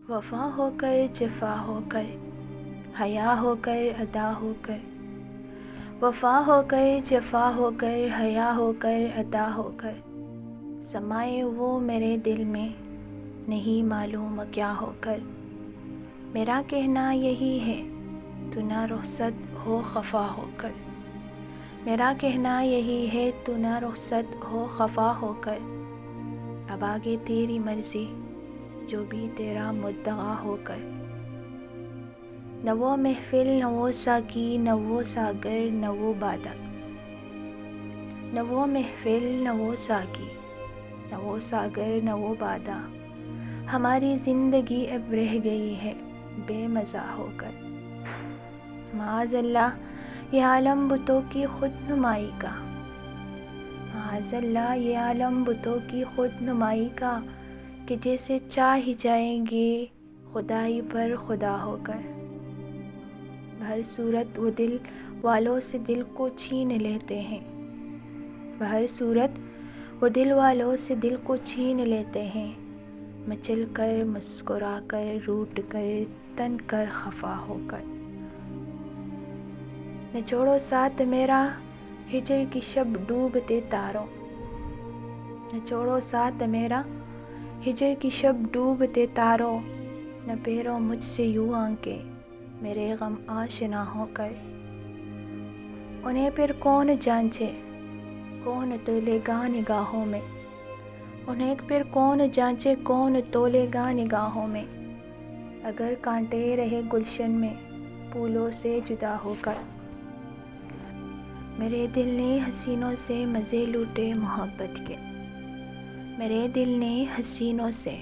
وفا ہو کر جفا ہو کر، حیا ہو کر ادا ہو کر، وفا ہو کر جفا ہو کر، حیا ہو کر ادا ہو کر، سمائے وہ میرے دل میں نہیں معلوم کیا ہو کر۔ میرا کہنا یہی ہے تو نہ رخصت ہو خفا ہو کر، میرا کہنا یہی ہے تو نہ رخصت ہو خفا ہو کر، اب آگے تیری مرضی جو بھی تیرا مدعا ہو کر۔ نہ وہ محفل نہ وہ ساقی نہ وہ ساغر نہ وہ بادا، نہ وہ محفل نہ وہ ساقی نہ وہ ساغر نہ وہ بادا، ہماری زندگی اب رہ گئی ہے بے مزہ ہو کر۔ معاذ اللہ یہ عالم بتوں کی خود نمائی کا، معاذ اللہ یہ عالم بتوں کی خود نمائی کا، کہ جیسے چاہ ہی جائیں گے خدائی پر خدا ہو کر۔ بہر صورت وہ دل والوں سے دل کو چھین لیتے ہیں، بہر صورت وہ دل والوں سے دل کو چھین لیتے ہیں، مچل کر مسکرا کر روٹھ کر تن کر خفا ہو کر۔ نہ چھوڑو ساتھ میرا ہجر کی شب ڈوبتے تاروں، نہ چھوڑو ساتھ میرا ہجر کی شب ڈوبتے تاروں، نہ پھیرو مجھ سے یوں آنکھیں میرے غم آشنا ہو کر۔ انہیں پھر کون جانچے کون تولے گا نگاہوں میں، انہیں پھر کون جانچے کون تولے گا نگاہوں میں، اگر کانٹے رہے گلشن میں پھولوں سے جدا ہو کر۔ میرے دل نے حسینوں سے مزے لوٹے محبت کے، میرے دل نے حسینوں سے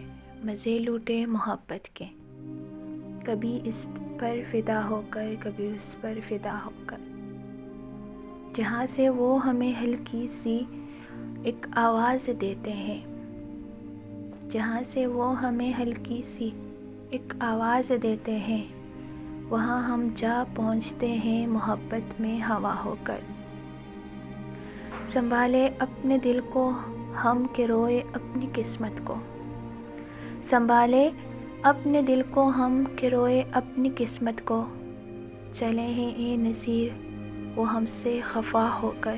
مزے لوٹے محبت کے، کبھی اس پر فدا ہو کر کبھی اس پر فدا ہو کر، جہاں سے وہ ہمیں ہلکی سی ایک آواز دیتے ہیں، جہاں سے وہ ہمیں ہلکی سی ایک آواز دیتے ہیں، وہاں ہم جا پہنچتے ہیں محبت میں ہوا ہو کر۔ سنبھالے اپنے دل کو ہم کہ روئے اپنی قسمت کو، سنبھالے اپنے دل کو ہم کہ روئے اپنی قسمت کو، چلے ہیں اے نصیر وہ ہم سے خفا ہو کر۔